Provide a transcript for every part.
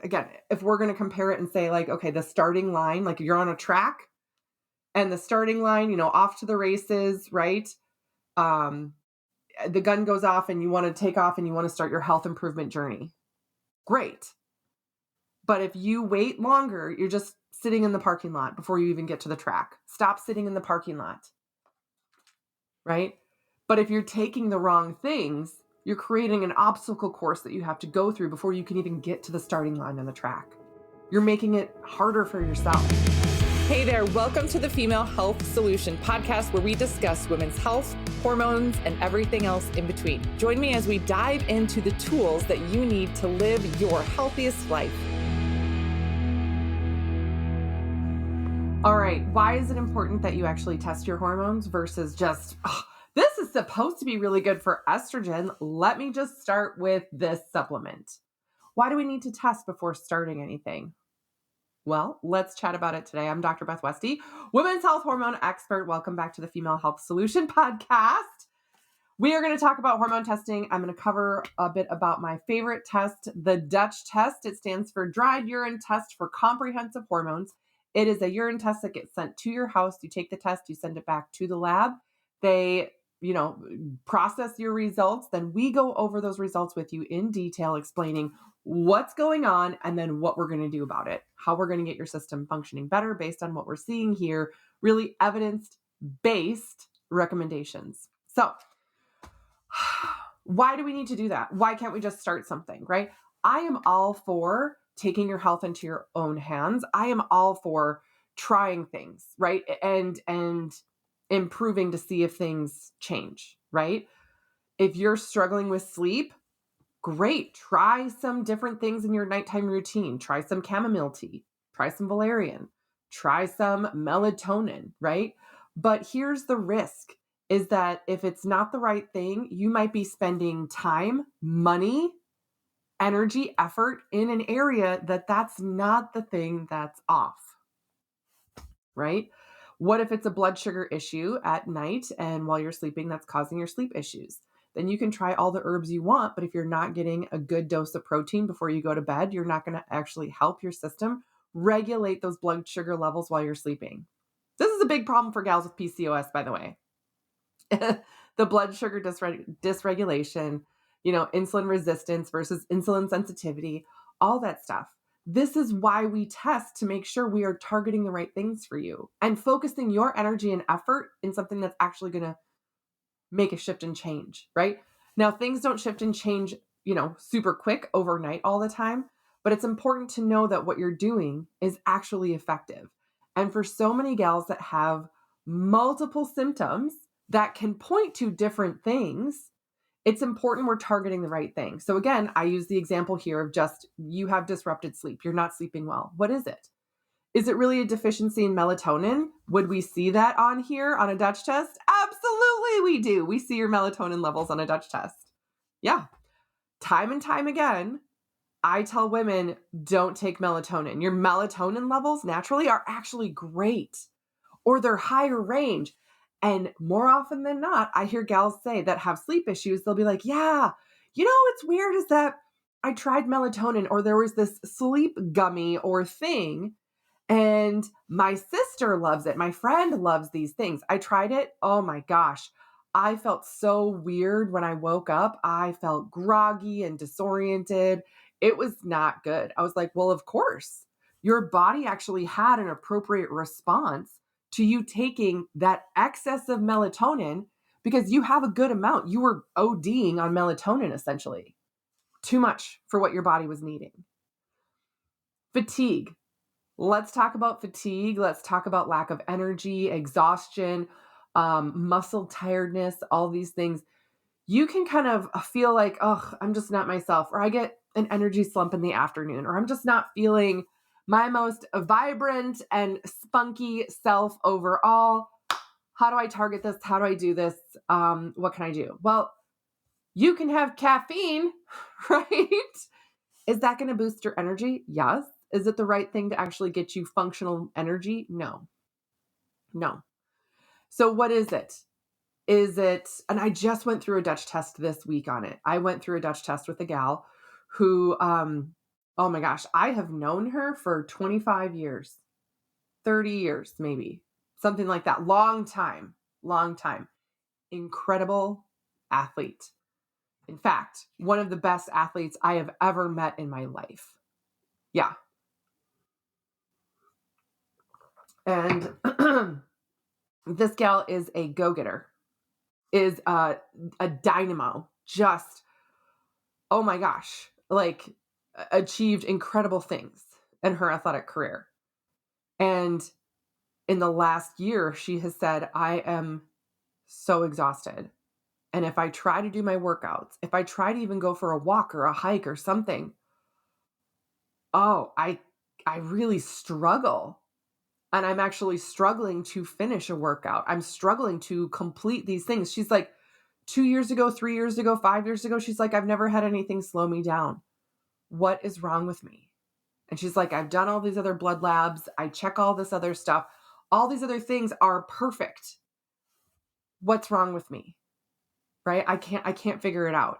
again, if we're going to compare it and say like, okay, the starting line, like you're on a track and the starting line, off to the races, right? The gun goes off and you want to take off and you want to start your health improvement journey. Great. But if you wait longer, you're just sitting in the parking lot before you even get to the track. Stop sitting in the parking lot, right? But if you're taking the wrong things, you're creating an obstacle course that you have to go through before you can even get to the starting line on the track. You're making it harder for yourself. Hey there, welcome to the Female Health Solution podcast, where we discuss women's health, hormones, and everything else in between. Join me as we dive into the tools that you need to live your healthiest life. All right, why is it important that you actually test your hormones versus just, this is supposed to be really good for estrogen. Let me just start with this supplement. Why do we need to test before starting anything? Well, let's chat about it today. I'm Dr. Beth Westy, women's health hormone expert. Welcome back to the Female Health Solution podcast. We are going to talk about hormone testing. I'm going to cover a bit about my favorite test, the Dutch test. It stands for Dried Urine Test for Comprehensive Hormones. It is a urine test that gets sent to your house. You take the test, you send it back to the lab. They, process your results. Then we go over those results with you in detail, explaining what's going on and then what we're going to do about it, how we're going to get your system functioning better based on what we're seeing here, really evidence-based recommendations. So why do we need to do that? Why can't we just start something, right? I am all for taking your health into your own hands. I am all for trying things, right? And improving to see if things change, right? If you're struggling with sleep, great. Try some different things in your nighttime routine. Try some chamomile tea, try some valerian, try some melatonin, right? But here's the risk is that if it's not the right thing, you might be spending time, money, energy, effort in an area that's not the thing that's off, right? What if it's a blood sugar issue at night and while you're sleeping that's causing your sleep issues? Then you can try all the herbs you want, but if you're not getting a good dose of protein before you go to bed, you're not going to actually help your system regulate those blood sugar levels while you're sleeping. This is a big problem for gals with PCOS, by the way. The blood sugar dysregulation, insulin resistance versus insulin sensitivity, all that stuff. This is why we test to make sure we are targeting the right things for you and focusing your energy and effort in something that's actually going to make a shift and change, right? Now, things don't shift and change, super quick overnight all the time, but it's important to know that what you're doing is actually effective. And for so many gals that have multiple symptoms that can point to different things, it's important we're targeting the right thing. So again, I use the example here of just you have disrupted sleep. You're not sleeping well. What is it? Is it really a deficiency in melatonin? Would we see that on here on a Dutch test? Absolutely we do. We see your melatonin levels on a Dutch test. Yeah. Time and time again, I tell women, don't take melatonin. Your melatonin levels naturally are actually great, or they're higher range. And more often than not, I hear gals say that have sleep issues, they'll be like, yeah, what's weird is that I tried melatonin, or there was this sleep gummy or thing, and my sister loves it. My friend loves these things. I tried it. Oh my gosh. I felt so weird when I woke up. I felt groggy and disoriented. It was not good. I was like, well, of course, your body actually had an appropriate response to you taking that excess of melatonin because you have a good amount. You were ODing on melatonin, essentially. Too much for what your body was needing. Fatigue. Let's talk about fatigue. Let's talk about lack of energy, exhaustion, muscle tiredness, all these things. You can kind of feel like, oh, I'm just not myself, or I get an energy slump in the afternoon, or I'm just not feeling my most vibrant and spunky self overall. How do I target this? How do I do this? What can I do? Well, you can have caffeine, right? Is that going to boost your energy? Yes. Is it the right thing to actually get you functional energy? No. So what is it? And I just went through a Dutch test this week on it. I went through a Dutch test with a gal who Oh my gosh, I have known her for 25 years, 30 years, maybe something like that. Long time, long time. Incredible athlete. In fact, one of the best athletes I have ever met in my life. Yeah. And this gal is a go-getter, is a dynamo. Just, oh my gosh, like achieved incredible things in her athletic career. And in the last year, she has said, I am so exhausted. And if I try to do my workouts, if I try to even go for a walk or a hike or something, oh, I really struggle. And I'm actually struggling to finish a workout. I'm struggling to complete these things. She's like, 2 years ago, 3 years ago, 5 years ago, she's like, I've never had anything slow me down. What is wrong with me? And she's like, I've done all these other blood labs. I check all this other stuff. All these other things are perfect. What's wrong with me? Right? I can't figure it out.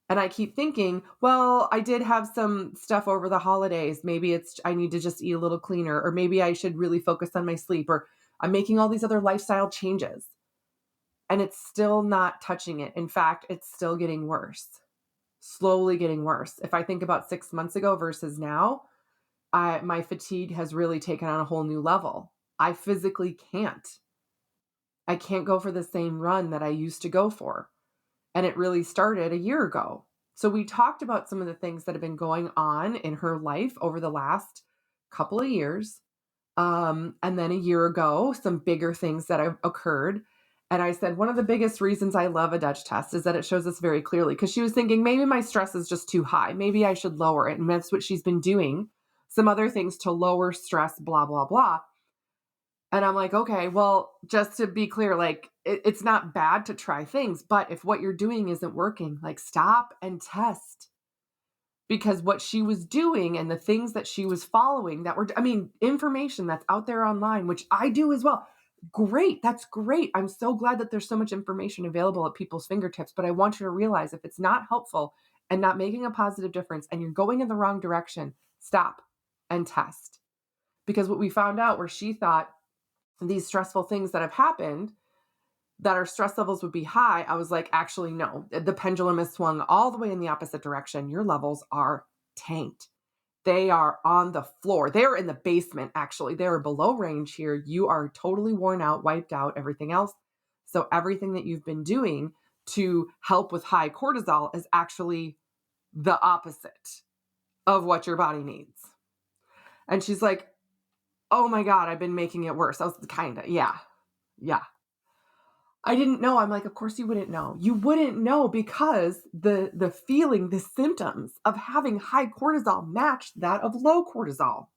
And I keep thinking, well, I did have some stuff over the holidays. Maybe I need to just eat a little cleaner, or maybe I should really focus on my sleep, or I'm making all these other lifestyle changes. And it's still not touching it. In fact, it's still getting worse, slowly getting worse. If I think about 6 months ago versus now, my fatigue has really taken on a whole new level. I physically can't. I can't go for the same run that I used to go for. And it really started a year ago. So we talked about some of the things that have been going on in her life over the last couple of years. And then a year ago, some bigger things that have occurred. And I said, one of the biggest reasons I love a Dutch test is that it shows us very clearly, because she was thinking maybe my stress is just too high. Maybe I should lower it. And that's what she's been doing. Some other things to lower stress, blah, blah, blah. And I'm like, okay, well, just to be clear, like it's not bad to try things, but if what you're doing isn't working, like stop and test. Because what she was doing and the things that she was following that were, I mean, information that's out there online, which I do as well. Great. That's great. I'm so glad that there's so much information available at people's fingertips. But I want you to realize if it's not helpful and not making a positive difference and you're going in the wrong direction, stop and test. Because what we found out where she thought these stressful things that have happened, that our stress levels would be high, I was like, actually, no. The pendulum has swung all the way in the opposite direction. Your levels are tanked. They are on the floor. They're in the basement, actually. They're below range here. You are totally worn out, wiped out, everything else. So everything that you've been doing to help with high cortisol is actually the opposite of what your body needs. And she's like, oh my God, I've been making it worse. I was kind of, yeah. I didn't know. I'm like, of course you wouldn't know. You wouldn't know because the feeling, the symptoms of having high cortisol match that of low cortisol.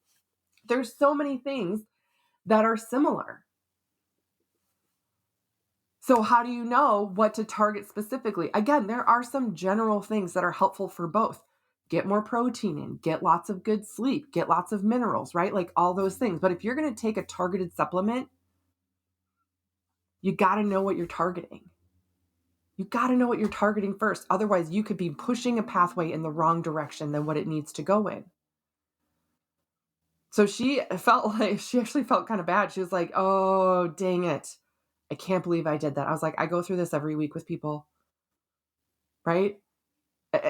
There's so many things that are similar. So how do you know what to target specifically? Again, there are some general things that are helpful for both. Get more protein in, get lots of good sleep, get lots of minerals, right? Like all those things. But if you're going to take a targeted supplement, you got to know what you're targeting. You got to know what you're targeting first. Otherwise, you could be pushing a pathway in the wrong direction than what it needs to go in. So she actually felt kind of bad. She was like, oh, dang it. I can't believe I did that. I was like, I go through this every week with people, right?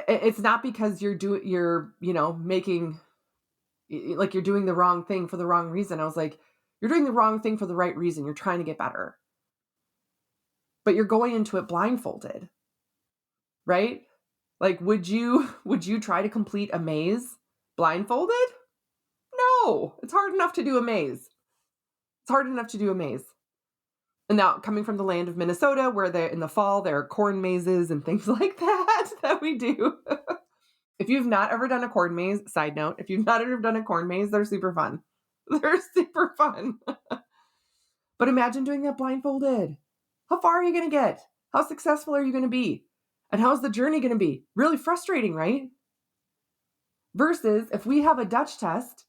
It's not because making, like you're doing the wrong thing for the wrong reason. I was like, you're doing the wrong thing for the right reason. You're trying to get better, but you're going into it blindfolded, right? Like, would you try to complete a maze blindfolded? No, it's hard enough to do a maze. It's hard enough to do a maze. And now, coming from the land of Minnesota, where in the fall there are corn mazes and things like that we do. If you've not ever done a corn maze, side note, if you've not ever done a corn maze, they're super fun. They're super fun. But imagine doing that blindfolded. How far are you going to get? How successful are you going to be? And how's the journey going to be? Really frustrating, right? Versus if we have a Dutch test,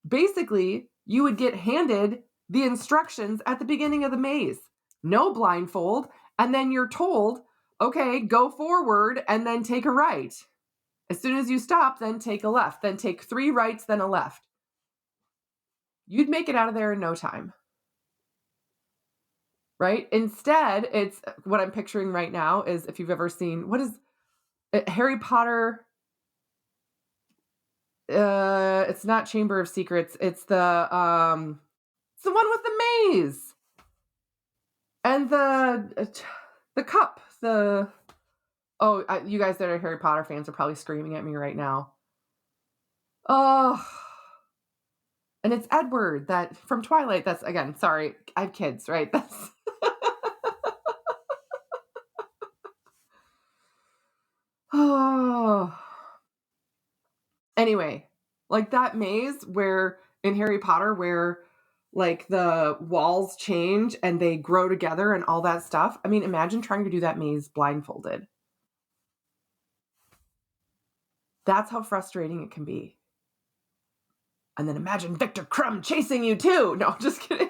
basically you would get handed the instructions at the beginning of the maze. No blindfold. And then you're told, okay, go forward and then take a right. As soon as you stop, then take a left, then take 3 rights, then a left. You'd make it out of there in no time. Right? Instead, it's what I'm picturing right now is if you've ever seen what is Harry Potter. It's not Chamber of Secrets. It's the one with the maze and the cup. You guys that are Harry Potter fans are probably screaming at me right now. Oh, and it's Edward that from Twilight. That's again, sorry, I have kids, right? That's oh. Anyway, like that maze where in Harry Potter where like the walls change and they grow together and all that stuff. I mean, imagine trying to do that maze blindfolded. That's how frustrating it can be. And then imagine Victor Crumb chasing you too. No, just kidding.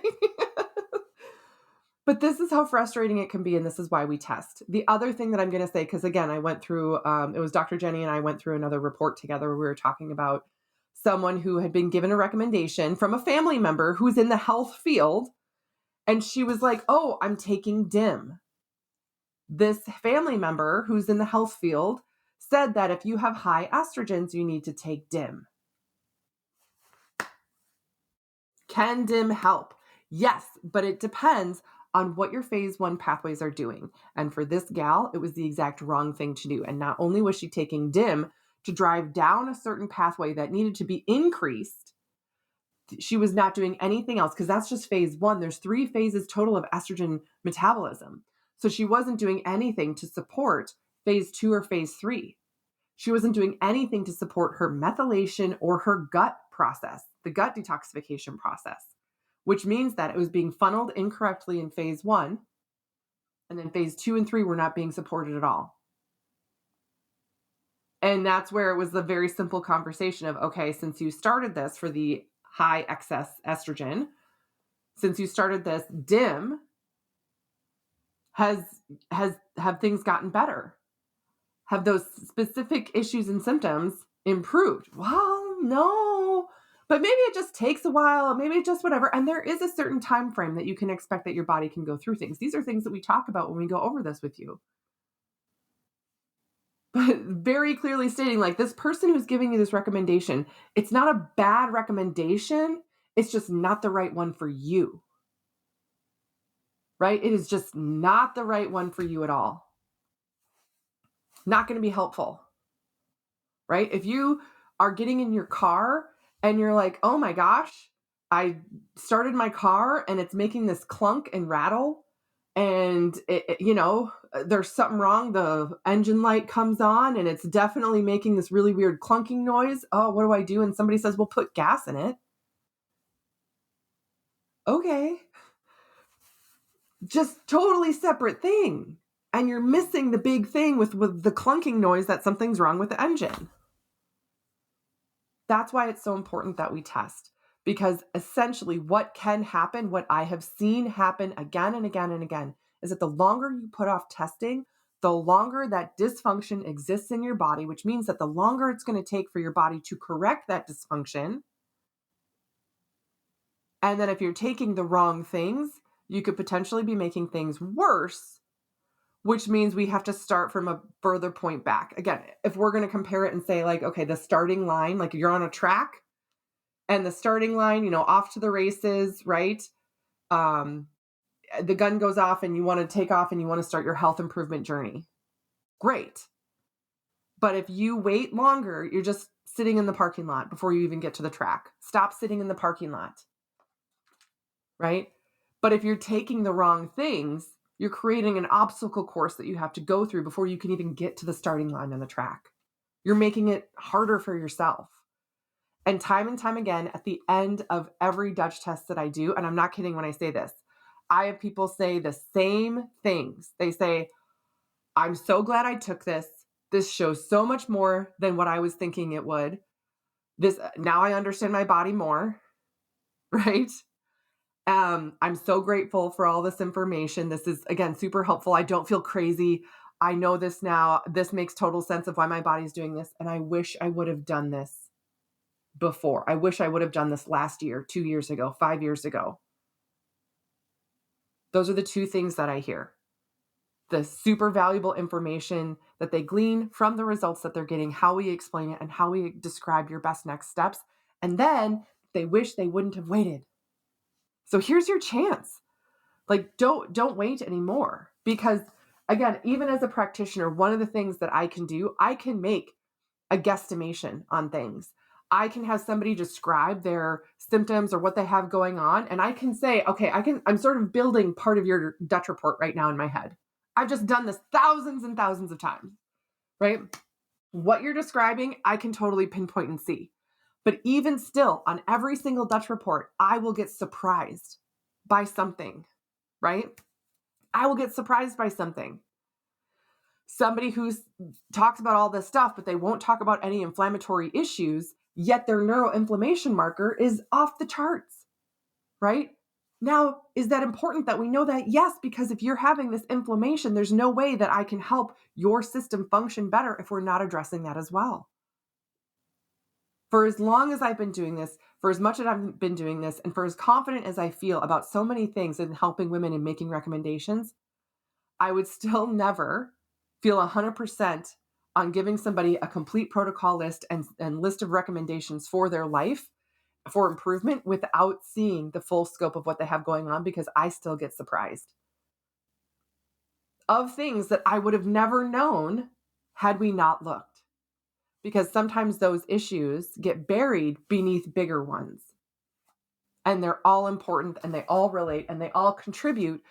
But this is how frustrating it can be, and this is why we test. The other thing that I'm going to say, because again, I went through, it was Dr. Jenny and I went through another report together where we were talking about someone who had been given a recommendation from a family member who's in the health field, and she was like, oh, I'm taking DIM. This family member who's in the health field said that if you have high estrogens, you need to take DIM. Can DIM help? Yes, but it depends on what your phase 1 pathways are doing. And for this gal, it was the exact wrong thing to do. And not only was she taking DIM to drive down a certain pathway that needed to be increased, she was not doing anything else because that's just phase 1. There's 3 phases total of estrogen metabolism. So she wasn't doing anything to support phase 2 or phase 3. She wasn't doing anything to support her methylation or her gut process, the gut detoxification process, which means that it was being funneled incorrectly in phase 1. And then phase 2 and 3 were not being supported at all. And that's where it was the very simple conversation of, okay, since you started this for the high excess estrogen, since you started this DIM, have things gotten better? Have those specific issues and symptoms improved? Well, no, but maybe it just takes a while, maybe it just whatever. And there is a certain time frame that you can expect that your body can go through things. These are things that we talk about when we go over this with you. But very clearly stating, like, this person who's giving you this recommendation, it's not a bad recommendation. It's just not the right one for you. Right? It is just not the right one for you at all. Not going to be helpful. Right? If you are getting in your car and you're like, oh my gosh, I started my car and it's making this clunk and rattle and there's something wrong. The engine light comes on and it's definitely making this really weird clunking noise. Oh, what do I do? And somebody says, well, put gas in it. Okay. Just totally separate thing. And you're missing the big thing with the clunking noise that something's wrong with the engine. That's why it's so important that we test, because essentially what can happen, what I have seen happen again and again and again, is that the longer you put off testing, the longer that dysfunction exists in your body, which means that the longer it's going to take for your body to correct that dysfunction. And then if you're taking the wrong things, you could potentially be making things worse, which means we have to start from a further point back. Again, if we're going to compare it and say like, okay, the starting line, like you're on a track and the starting line, off to the races, right? The gun goes off and you want to take off and you want to start your health improvement journey. Great. But if you wait longer, you're just sitting in the parking lot before you even get to the track. Stop sitting in the parking lot. Right? But if you're taking the wrong things, you're creating an obstacle course that you have to go through before you can even get to the starting line on the track. You're making it harder for yourself. And time again, at the end of every Dutch test that I do, and I'm not kidding when I say this, I have people say the same things. They say, I'm so glad I took this. This shows so much more than what I was thinking it would. Now I understand my body more, right? I'm so grateful for all this information. This is, again, super helpful. I don't feel crazy. I know this now. This makes total sense of why my body's doing this. And I wish I would have done this before. I wish I would have done this last year, 2 years ago, 5 years ago. Those are the two things that I hear. The super valuable information that they glean from the results that they're getting, how we explain it, and how we describe your best next steps. And then they wish they wouldn't have waited. So here's your chance. Like, don't wait anymore. Because again, even as a practitioner, one of the things that I can do, I can make a guesstimation on things. I can have somebody describe their symptoms or what they have going on. And I can say, okay, I'm sort of building part of your Dutch report right now in my head. I've just done this thousands and thousands of times, right? What you're describing, I can totally pinpoint and see. But even still, on every single Dutch report, I will get surprised by something, right? I will get surprised by something. Somebody who talks about all this stuff, but they won't talk about any inflammatory issues, yet their neuroinflammation marker is off the charts, right? Now, is that important that we know that? Yes, because if you're having this inflammation, there's no way that I can help your system function better if we're not addressing that as well. For as long as I've been doing this, for as much as I've been doing this, and for as confident as I feel about so many things in helping women and making recommendations, I would still never feel 100% on giving somebody a complete protocol list and list of recommendations for their life for improvement without seeing the full scope of what they have going on, because I still get surprised of things that I would have never known had we not looked. Because sometimes those issues get buried beneath bigger ones. And they're all important and they all relate and they all contribute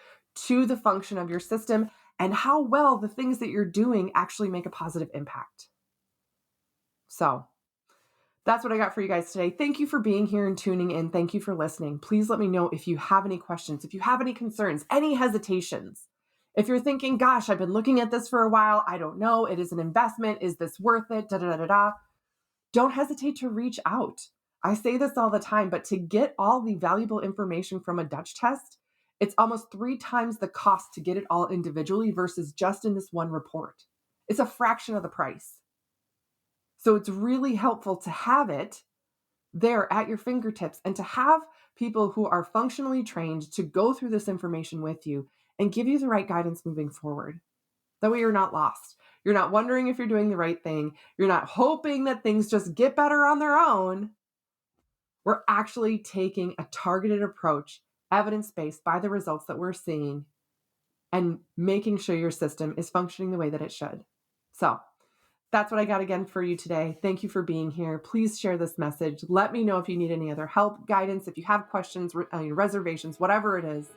to the function of your system and how well the things that you're doing actually make a positive impact. So that's what I got for you guys today. Thank you for being here and tuning in. Thank you for listening. Please let me know if you have any questions, if you have any concerns, any hesitations. If you're thinking, gosh, I've been looking at this for a while. I don't know. It is an investment. Is this worth it? Don't hesitate to reach out. I say this all the time, but to get all the valuable information from a Dutch test, it's almost 3 times the cost to get it all individually versus just in this one report. It's a fraction of the price. So it's really helpful to have it there at your fingertips and to have people who are functionally trained to go through this information with you and give you the right guidance moving forward. That way you're not lost. You're not wondering if you're doing the right thing. You're not hoping that things just get better on their own. We're actually taking a targeted approach, evidence-based by the results that we're seeing, and making sure your system is functioning the way that it should. So that's what I got again for you today. Thank you for being here. Please share this message. Let me know if you need any other help, guidance, if you have questions, reservations, whatever it is.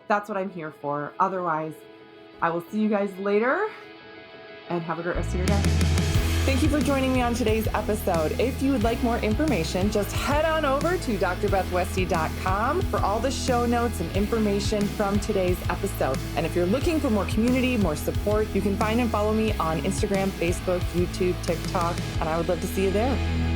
That's what I'm here for. Otherwise, I will see you guys later and have a great rest of your day. Thank you for joining me on today's episode. If you would like more information, just head on over to drbethwesty.com for all the show notes and information from today's episode. And if you're looking for more community, more support, you can find and follow me on Instagram, Facebook, YouTube, TikTok, and I would love to see you there.